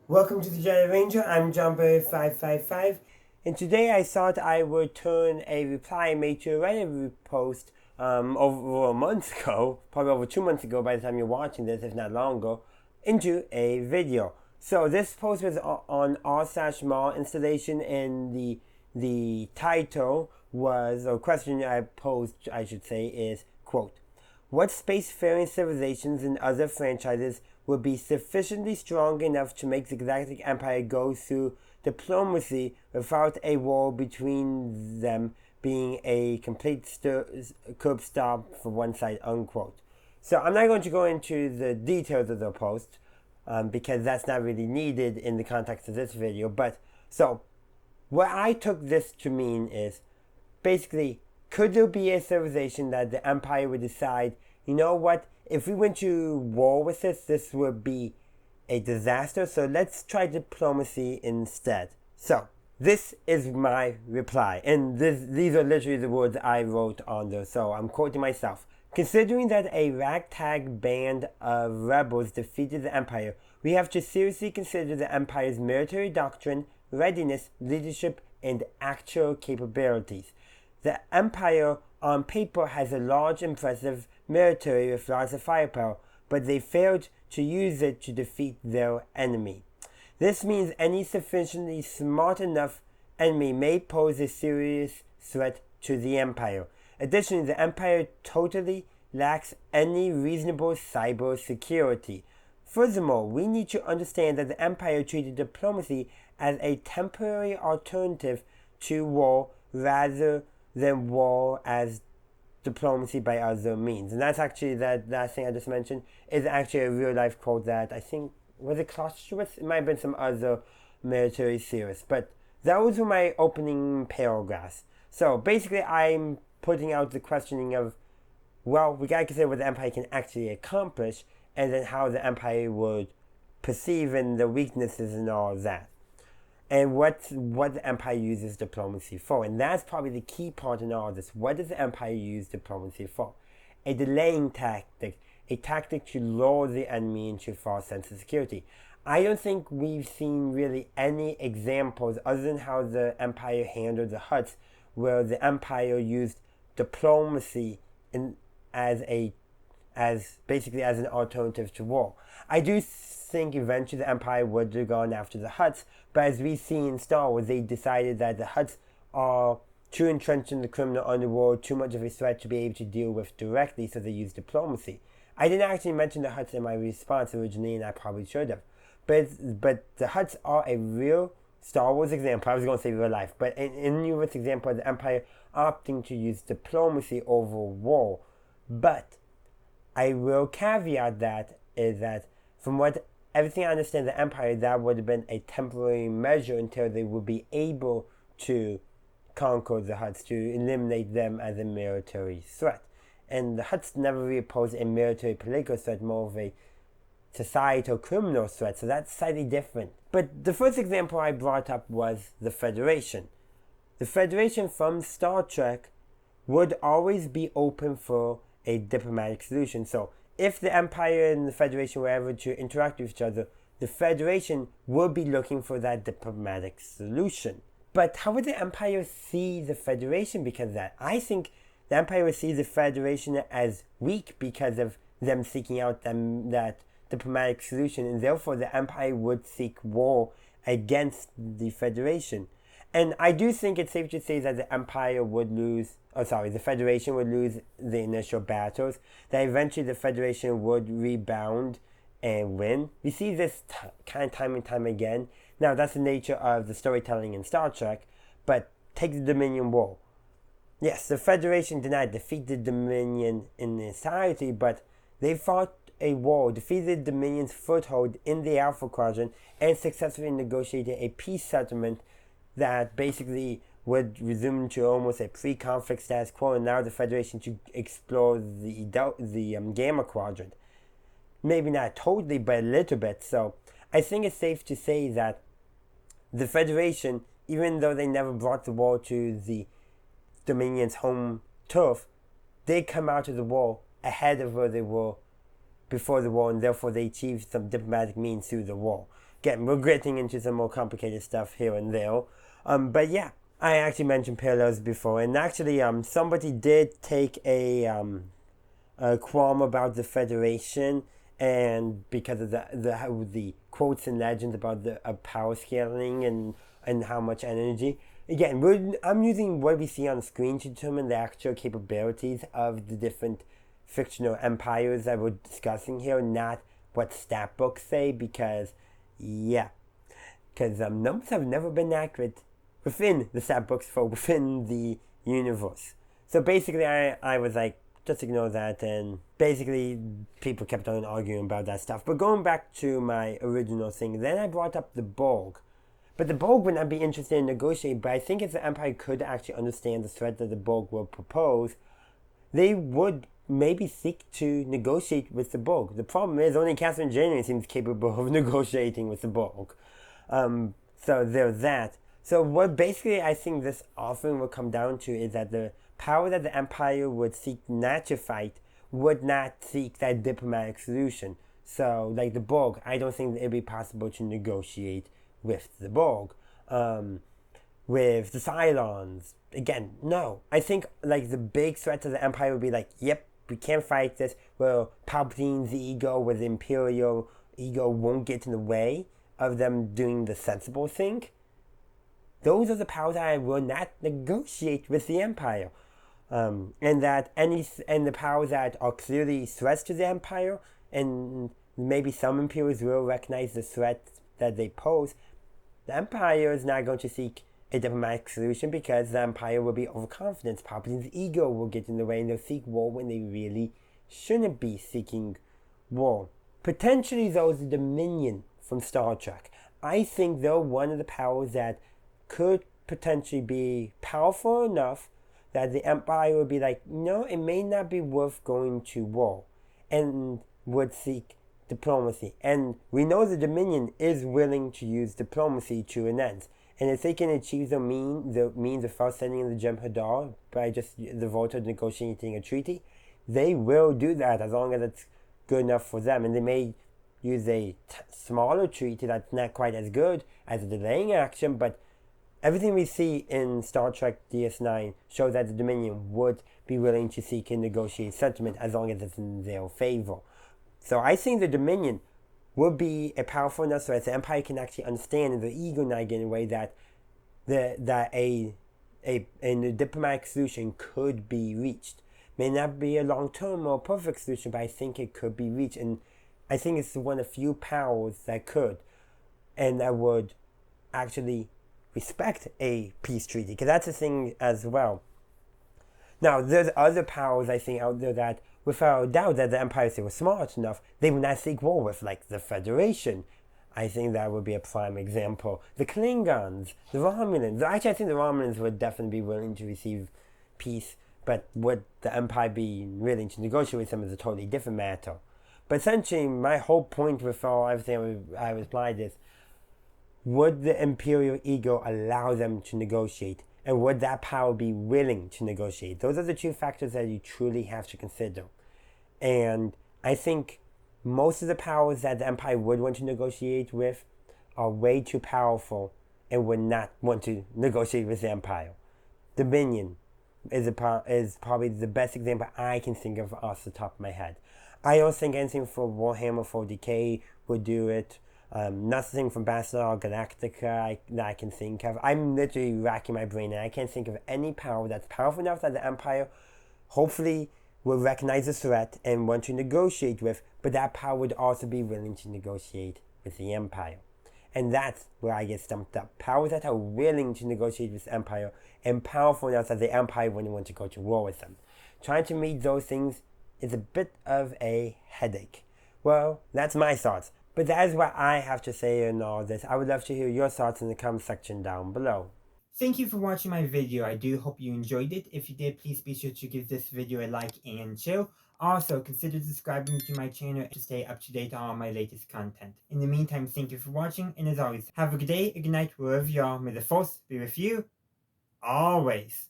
Welcome to the Jedi Ranger. I'm JohnBerry555, and today I thought I would turn a reply I made to a Reddit post over a month ago, probably over 2 months ago by the time you're watching this, if not longer, into a video. So this post was on r/mall installation, and the title was, or question I posed, I should say, is, quote, what spacefaring civilizations and other franchises would be sufficiently strong enough to make the Galactic Empire go through diplomacy without a war between them being a complete curb stop for one side, unquote. So I'm not going to go into the details of the post because that's not really needed in the context of this video. But so what I took this to mean is basically, could there be a civilization that the Empire would decide, you know what, if we went to war with this would be a disaster, so let's try diplomacy instead. So, this is my reply, and these are literally the words I wrote on there, so I'm quoting myself. Considering that a ragtag band of rebels defeated the Empire, we have to seriously consider the Empire's military doctrine, readiness, leadership, and actual capabilities. The Empire, on paper, has a large, impressive military with lots of firepower, but they failed to use it to defeat their enemy. This means any sufficiently smart enough enemy may pose a serious threat to the Empire. Additionally, the Empire totally lacks any reasonable cyber security. Furthermore, we need to understand that the Empire treated diplomacy as a temporary alternative to war rather than war as diplomacy by other means. And that's actually, that last thing I just mentioned is actually a real life quote that I think, was it Clausewitz? It might have been some other military theorist. But those were my opening paragraphs. So basically I'm putting out the questioning of, well, we gotta consider what the Empire can actually accomplish, and then how the Empire would perceive and the weaknesses and all of that. And what the Empire uses diplomacy for. And that's probably the key part in all of this. What does the Empire use diplomacy for? A delaying tactic. A tactic to lure the enemy into a false sense of security. I don't think we've seen really any examples other than how the Empire handled the Hutts, where the Empire used diplomacy as basically as an alternative to war. I do think eventually the Empire would have gone after the Hutts, but as we see in Star Wars, they decided that the Hutts are too entrenched in the criminal underworld, too much of a threat to be able to deal with directly, so they use diplomacy. I didn't actually mention the Hutts in my response originally, and I probably should have. But the Hutts are a real Star Wars example. I was going to say real life, but in universe example of the Empire opting to use diplomacy over war. But I will caveat that is that from what everything I understand, the Empire, that would have been a temporary measure until they would be able to conquer the Hutts, to eliminate them as a military threat. And the Hutts never really posed a military political threat, more of a societal criminal threat, so that's slightly different. But the first example I brought up was the Federation. The Federation from Star Trek would always be open for a diplomatic solution. So if the Empire and the Federation were ever to interact with each other, the Federation would be looking for that diplomatic solution. But how would the Empire see the Federation because of that? I think the Empire would see the Federation as weak because of them seeking out that diplomatic solution, and therefore the Empire would seek war against the Federation. And I do think it's safe to say that the Empire would lose, the Federation would lose the initial battles, that eventually the Federation would rebound and win. We see this kind of time and time again. Now, that's the nature of the storytelling in Star Trek, but take the Dominion War. Yes, the Federation did not defeat the Dominion in entirety, but they fought a war, defeated Dominion's foothold in the Alpha Quadrant, and successfully negotiated a peace settlement that basically would resume to almost a pre-conflict status quo, and now the Federation to explore the Gamma Quadrant. Maybe not totally, but a little bit. So I think it's safe to say that the Federation, even though they never brought the war to the Dominion's home turf, they come out of the war ahead of where they were before the war, and therefore they achieved some diplomatic means through the war. Again, we're getting into some more complicated stuff here and there. But yeah, I actually mentioned parallels before, and actually, somebody did take a qualm about the Federation, and because of the quotes and legends about the power scaling and how much energy. Again, I'm using what we see on screen to determine the actual capabilities of the different fictional empires that we're discussing here, not what stat books say, because numbers have never been accurate within the stat books for within the universe. So basically, I was like, just ignore that, and basically people kept on arguing about that stuff. But going back to my original thing, then I brought up the Borg. But the Borg would not be interested in negotiating, but I think if the Empire could actually understand the threat that the Borg will propose, they would maybe seek to negotiate with the Borg. The problem is only Catherine Janeway seems capable of negotiating with the Borg. So there's that. So what basically I think this often will come down to is that the power that the Empire would seek not to fight would not seek that diplomatic solution. So like the Borg, I don't think it would be possible to negotiate with the Borg. With the Cylons, again, no. I think like the big threat to the Empire would be like, yep, we can't fight this. Well, Palpatine's ego with the imperial ego won't get in the way of them doing the sensible thing. Those are the powers that I will not negotiate with the Empire. And the powers that are clearly threats to the Empire, and maybe some Imperials will recognize the threat that they pose, the Empire is not going to seek a diplomatic solution because the Empire will be overconfident. Palpatine's ego will get in the way and they'll seek war when they really shouldn't be seeking war. Potentially, though, the Dominion from Star Trek. I think they're one of the powers that could potentially be powerful enough that the Empire would be like, no, it may not be worth going to war, and would seek diplomacy. And we know the Dominion is willing to use diplomacy to an end. And if they can achieve the means of first sending in the Jem'Hadar by just the vote of negotiating a treaty, they will do that as long as it's good enough for them. And they may use a smaller treaty that's not quite as good as a delaying action, but everything we see in Star Trek DS9 shows that the Dominion would be willing to seek and negotiate settlement as long as it's in their favor. So I think the Dominion would be a powerful enough threat the Empire can actually understand and the ego not get in a way that a diplomatic solution could be reached. May not be a long-term or perfect solution, but I think it could be reached. And I think it's one of few powers that could, and that would actually respect a peace treaty, because that's a thing as well. Now, there's other powers I think out there that, without a doubt, that the Empire, if they were smart enough, they would not seek war with, like the Federation. I think that would be a prime example. The Klingons, the Romulans. Actually, I think the Romulans would definitely be willing to receive peace, but would the Empire be willing to negotiate with them is a totally different matter. But essentially, my whole point with everything I replied is, would the imperial ego allow them to negotiate? And would that power be willing to negotiate? Those are the two factors that you truly have to consider. And I think most of the powers that the Empire would want to negotiate with are way too powerful and would not want to negotiate with the Empire. Dominion is probably the best example I can think of off the top of my head. I don't think anything from Warhammer 40k would do it. Nothing from Battlestar or Galactica that I can think of. I'm literally racking my brain and I can't think of any power that's powerful enough that the Empire hopefully will recognize the threat and want to negotiate with, but that power would also be willing to negotiate with the Empire. And that's where I get stumped up. Powers that are willing to negotiate with the Empire and powerful enough that the Empire wouldn't want to go to war with them. Trying to meet those things is a bit of a headache. Well, that's my thoughts. But that is what I have to say in all this. I would love to hear your thoughts in the comment section down below. Thank you for watching my video. I do hope you enjoyed it. If you did, please be sure to give this video a like and share. Also, consider subscribing to my channel to stay up to date on all my latest content. In the meantime, thank you for watching, and as always, have a good day, a good night, wherever you are. May the Force be with you always.